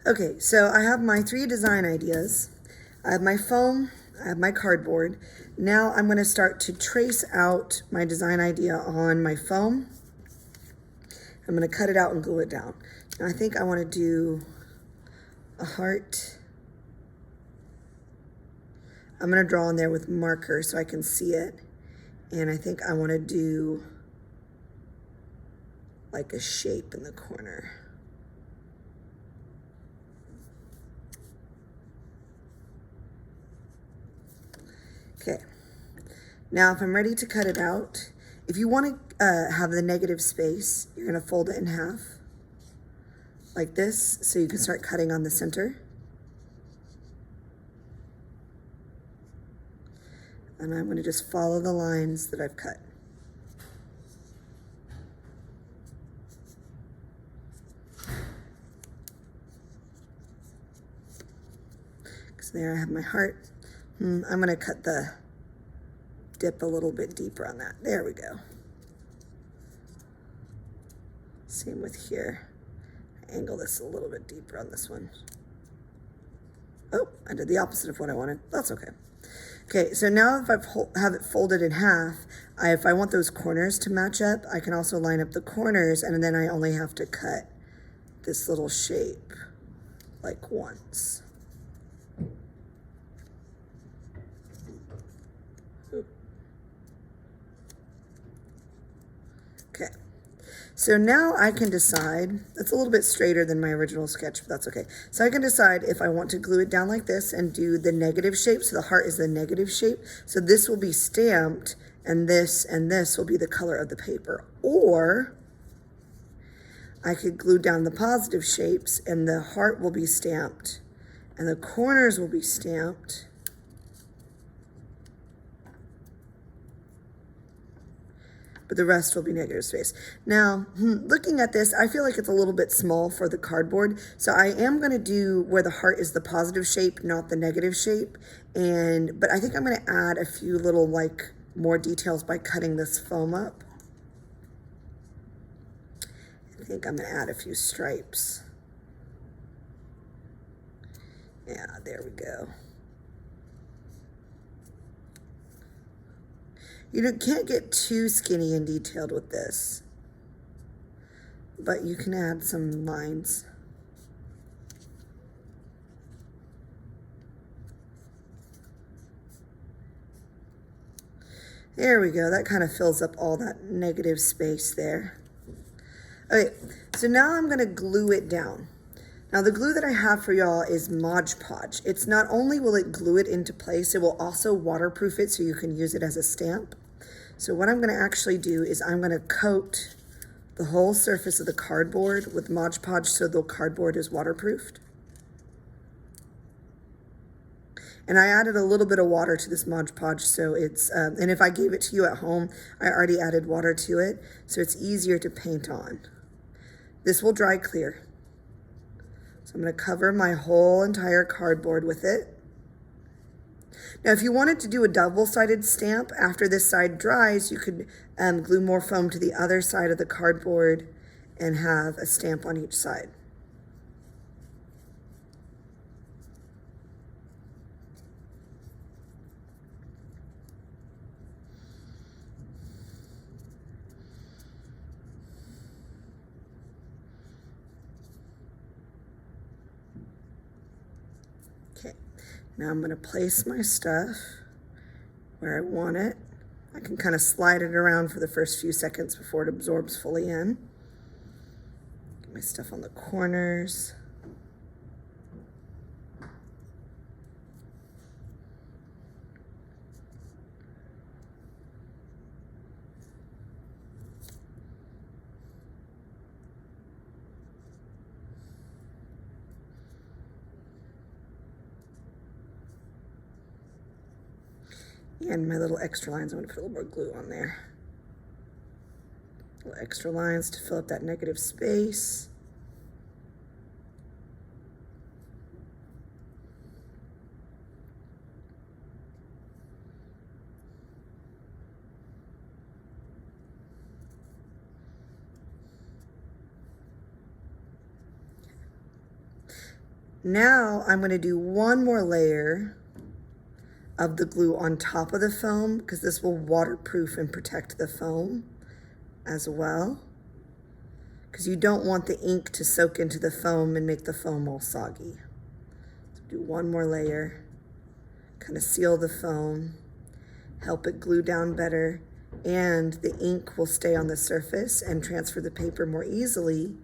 Okay, so I have my 3 design ideas. I have my foam, I have my cardboard. Now I'm going to start to trace out my design idea on my foam. I'm going to cut it out and glue it down. Now I think I want to do a heart. I'm going to draw on there with marker so I can see it. And I think I want to do like a shape in the corner. Okay, now if I'm ready to cut it out, if you want to have the negative space, you're going to fold it in half like this so you can start cutting on the center. And I'm going to just follow the lines that I've cut. So there I have my heart. I'm going to cut the dip a little bit deeper on that. There we go. Same with here. Angle this a little bit deeper on this one. Oh, I did the opposite of what I wanted. That's okay. Okay, so now if I have it folded in half, if I want those corners to match up, I can also line up the corners, and then I only have to cut this little shape like once. Okay, so now I can decide, that's a little bit straighter than my original sketch, but that's okay. So I can decide if I want to glue it down like this and do the negative shape, so the heart is the negative shape. So this will be stamped, and this will be the color of the paper. Or I could glue down the positive shapes, and the heart will be stamped, and the corners will be stamped. But the rest will be negative space. Now, looking at this, I feel like it's a little bit small for the cardboard. So I am going to do where the heart is the positive shape, not the negative shape. But I think I'm going to add a few little more details by cutting this foam up. I think I'm going to add a few stripes. Yeah, there we go. You can't get too skinny and detailed with this, but you can add some lines. There we go. That kind of fills up all that negative space there. Okay, so now I'm going to glue it down. Now the glue that I have for y'all is Mod Podge. It's not only will it glue it into place, it will also waterproof it so you can use it as a stamp. So what I'm going to actually do is I'm going to coat the whole surface of the cardboard with Mod Podge so the cardboard is waterproofed. And I added a little bit of water to this Mod Podge, so it's, and if I gave it to you at home, I already added water to it, so it's easier to paint on. This will dry clear. So I'm going to cover my whole entire cardboard with it. Now, if you wanted to do a double-sided stamp, after this side dries, you could glue more foam to the other side of the cardboard and have a stamp on each side. Okay, now I'm going to place my stuff where I want it. I can kind of slide it around for the first few seconds before it absorbs fully in. Get my stuff on the corners. And my little extra lines, I'm going to put a little more glue on there. Little extra lines to fill up that negative space. Now I'm going to do one more layer of the glue on top of the foam because this will waterproof and protect the foam as well. Because you don't want the ink to soak into the foam and make the foam all soggy. So do one more layer, kind of seal the foam, help it glue down better, and the ink will stay on the surface and transfer the paper more easily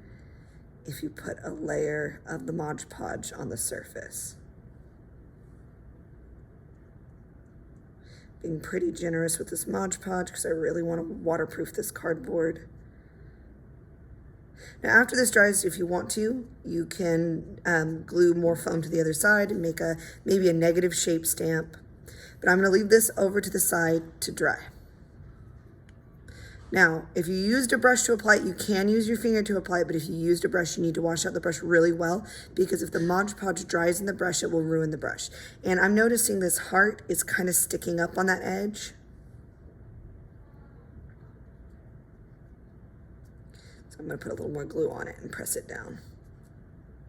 if you put a layer of the Mod Podge on the surface. Being pretty generous with this Mod Podge because I really want to waterproof this cardboard. Now after this dries, if you want to, you can glue more foam to the other side and make maybe a negative shape stamp. But I'm going to leave this over to the side to dry. Now, if you used a brush to apply it, you can use your finger to apply it, but if you used a brush, you need to wash out the brush really well because if the Mod Podge dries in the brush, it will ruin the brush. And I'm noticing this heart is kind of sticking up on that edge. So I'm going to put a little more glue on it and press it down.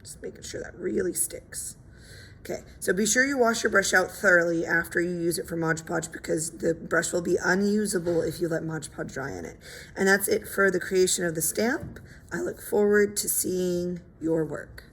Just making sure that really sticks. Okay, so be sure you wash your brush out thoroughly after you use it for Mod Podge because the brush will be unusable if you let Mod Podge dry in it. And that's it for the creation of the stamp. I look forward to seeing your work.